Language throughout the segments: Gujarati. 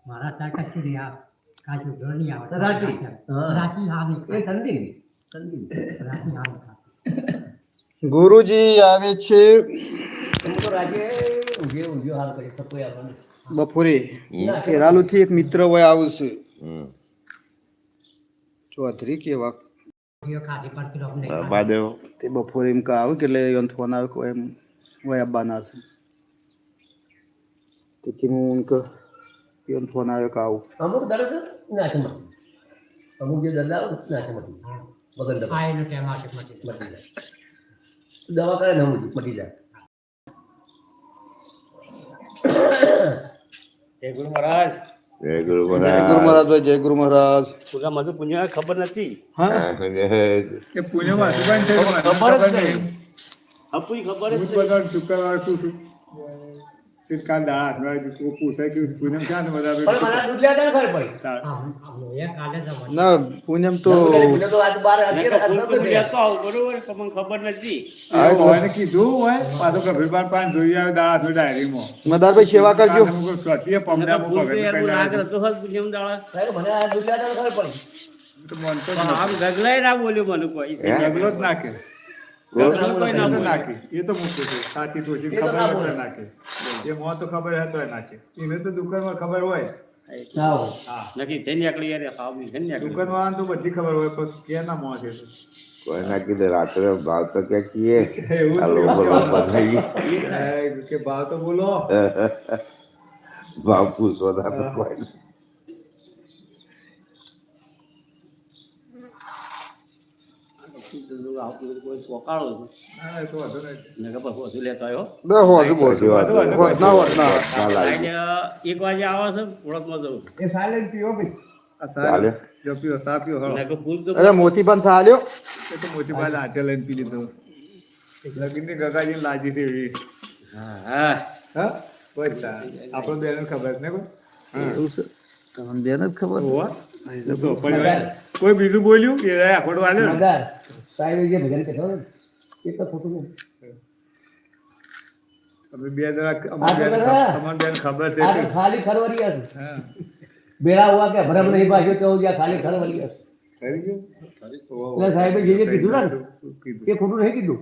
મારા ચાકા સુધી આ કાજુ ધોની આવે રાતી. હા. રાતી આવે એ ઠંડી ઠંડી રાતી આવે ગુરુજી આવે છે હું તો રાજે ઊંઘ્યો હાલ કરી સપોઈ આવવાનું બપોરે ખેરાલુથી એક મિત્ર હોય આવશે ચૌધરી કેવા ખાધી પડતી રોકને મહાદેવ તે બપોરે એમ કા આવે કે એટલે એનો ફોન આવે કે એમ હોય આવવાના છે તેથી હું કે એનો ફોન આવે કે આવું અમુક દર્દ નાચમાં અમુક જે દર્દ આવે નાચમાં મગન દવા આ એનો ટાઈમ આવશે મટી મટી જાય દવા કરે ને મટી જાય જય ગુરુ મહારાજ જય ગુરુ જય ગુરુ મહારાજ ભાઈ જય ગુરુ મહારાજ પૂજા મધુ પુણ્ય ખબર નથી હા એ પુણ્યમાં હસુબાન છે મને ખબર જ ખબર નહીં નહીં. હપુઈ ખબર જ હું જ નહીં બધા શુક્રવાર શું છું કાલ દાડા હાથમાં કોઈ પૂછાય કે પૂનમ ક્યાં છે બધા પણ મને આ દૂધ લેતા ખબર પડી એ કાલે જવાનું ના પૂનમ તો મને તો આજ બાર મેં તો ફૂલ ફૂલ લેતો આવું બરોબર તો મને ખબર નથી એવું હોય ને કીધું હોય પાછો કભીરબાન પાન જોઈ આવે દાડા હાથમાં ડાયરીમાં મદારભાઈ સેવા કરજો સ્વતીય મેં પમદા તો હું ફૂલ તો ભગત યાર કઈ લાગ હતો હસ પુણ્યમ દાડા મને આ દૂધ લેતા ખબર પડી તો મનતો જ પણ આમ ગગલાય ના બોલ્યો મને કોઈ ગગલો જ નાખે ગગલો કોઈ ના એ તો બોલ્યો નાખે એ તો મૂકતું છે સાચી તોશી એ તો ખબર ના હોય તો બોલે. નાખે એ મોં તો ખબર હોય તોય નાખે એને તો દુકાનમાં ખબર હોય આવો હા નથી થઈ નીકળી યાર ખાવું થઈ નીકળી દુકાનમાં તો બધી ખબર હોય પણ કે ના મોં છે તો. કોઈ ના કીધે રાત્રે ભાવ તો ક્યાં કીએ એવું આ જ લોકો લોકો થઈ કે ભાવ તો બોલો ભાવ પૂછો ના તો કોઈ નહીં. કોઈ પોકાળો ના એ તો વાંધો નહીં. ને ખબર વધુ લેતો આવ્યો બે હોજુ બોલ પછી વાત વાંધો હોજ ના હોજ ના ના લાગી. આજે 1 વાગે આવે છે ઓળખમાં જવું એ સાયલેન્ટ પીવો ભાઈ આ ચાલે. સાયલેન્ટ જો પીવો સા પીવો હળો ને કે ફૂલ તો અરે મોતીપાન સાલ્યો એ તો મોટી બાદ હાથે લઈને પી લીધો લગીને ગગાજી લાજી છે એવી હા હા હા બસ આપણો બેન ખબર છે ને કોઈ એવું છે તમને બેન જ ખબર હોવા? તો પણ કોઈ બીજું બોલ્યું એ આખોડો આલ્યો ને? મગર સાહેબ જે ભજન કહેતો ને એ તો ખોટું નહીં અમે બે જણા આ તો બધા. અમારે બેન ખબર છે આ તો કે- ખાલી ખરવરી હતી હા બેડા હુआ કે ભરમ નહીં ભાગ્યો કેવું જ્યાં ખાલી ખરવરી હતી થઈ ગયું? એટલે સાહેબે જે કીધું ને શું કીધું? એ ખોટું નહીં કીધું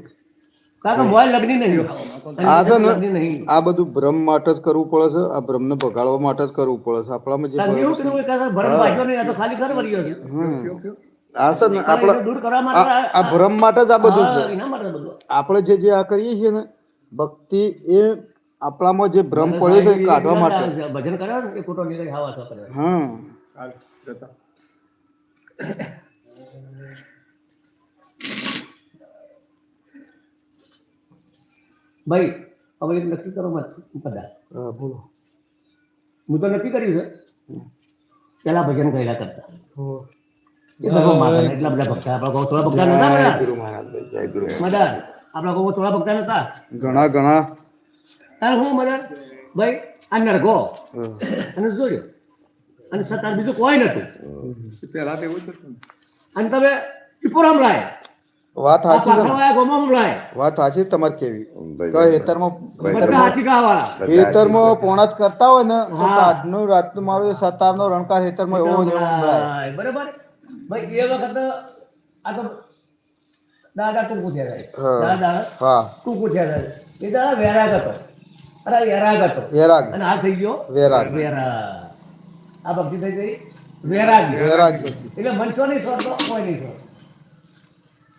કારણ કે મોય લગ્ન નહીં આ છે લગ્ન ને નહીં આ બધું ભ્રમ માટે જ કરવું પડે છે આ ભ્રમને ભગાડવા માટે જ કરવું પડે છે આપણામાં જે કારણ કે એવું ભ્રમ કીધું કે ભરમ ભાગ્યો નહીં આ તો ખાલી ખરવરી હતી આ છે ને એને આપણે દૂર કરવા માટે આ ભ્રમ માટે જ આ બધું હા, છે એના માટે બધું આપણે જે આ કરીએ છીએ ને ભક્તિ એ આપણામાં જે ભ્રમ પડ્યો છે એ કાઢવા માટે ભજન કરે ને એ ખોટો નીકળી હવા તો કરે હા હાલ, જતા. ભાઈ હવે એક નક્કી કરો મત બધા હા, બોલો હું તો નક્કી કર્યું છે પેલા ભજન કરેલા કરતા એ ભગવાન માતા એટલા બધા ભક્તા આપણા ગામ થોડા ભક્તા નતા બધા ગુરુ મહારાજ જય ગુરુ મદન આપણા ગામ થોડા ભક્તા નતા ઘણા ઘણા તારે હું મદન ભાઈ આ નરગો હા. અને જોયો અને સતાર બીજું કોઈ નતું પહેલા તો એવું જ હતું ને. અને તમે ટીપોરામ લાય વાત આ સાચી છે ને પાખરવાળા ગોમાં લાય વાત સાચી તમારે કેવી ભાઈ, કઈ હેતરમાં બધા હાથી ગાવાળા હેતરમાં પોણા જ કરતા હોય ને તો હા. કાઢનું રાતનું મારું સતારનો રણકાર હેતરમાં એવો ને એવો સંભળાય. હા, બરાબર ભાઈ એ વખત આ તો દાદા ટૂંકું થયા હા. દાદા હા ટૂંકું થયા એ દાદા વેરાગ હતો અરે વેરાગ હતો વેરાગ અને આ થઈ ગયો વેરાગ વેરાગ આ ભક્તિ થઈ ગઈ વેરાગ વેરાગ એટલે મનસો નહીં છોડતો કોઈ નહીં છોડતો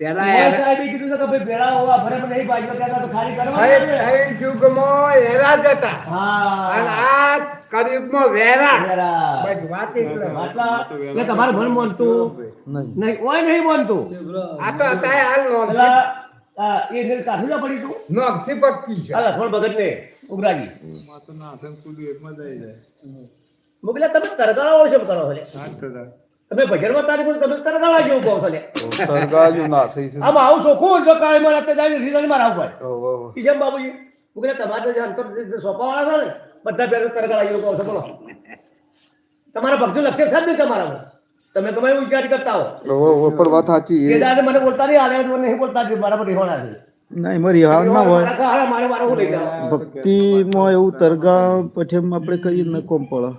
પહેલા મોહન એને- સાહેબે કીધું છે કે ભાઈ ભેળા હોવા ફરે પણ નહીં ભાગ્યો ત્યાં તો ખાલી કરવા થઈ- થઈ યુગમાં એરા જ હતા. અને હા આ કળિયુગમાં વેરા. વેરાગ બસ વાત એટલે. આટલા એટલે તમારે મન માનતું નહીં નહીં કોઈ નહીં માનતું આ તો અત્યારે હાલ નોંધ- પેલા એ ને કાઢું ના પડી તું નોંધથી પક્કી છે. હાલ થોડ ભગત ને ઉગરાજી માથું નાથન કૂદું એકમાં જ આવી જાય. મુકલા તમે તરગાળા છો કરો છો લે હાથ થતા. તમે ભજનમાં તારી કોઈ તમે તરગાળા જેવું કહો છો લે તરગાજુ ના થઈ છે આમ આવું ચોખ્ખું જો કાળે માં રાતે જાય રીઝન માં રાવ પડે ઓહો, ઓહો. ઈ જેમ બાબુજી મુકલા તમારે જે અંતર સોંપાવાળા છે ને બધા પહેલા તરગાળા જેવું કહો છો બોલો તમારા ભક્તો લક્ષ્ય છે જ નહીં તમારા તમે ગમે એવું વિચાર કરતા હો ઓહો, ઓહો, પણ વાત સાચી કે એ દાદા મને બોલતા નહીં હાલે મને નહીં બોલતા મારા પર રિહોણા છે નહીં મારી રિહાણ ના હોય મારે મારે હું લઈ જાવ ભક્તિમાં એવું તરગા પછી આપણે કહીએ ને કોમ પડે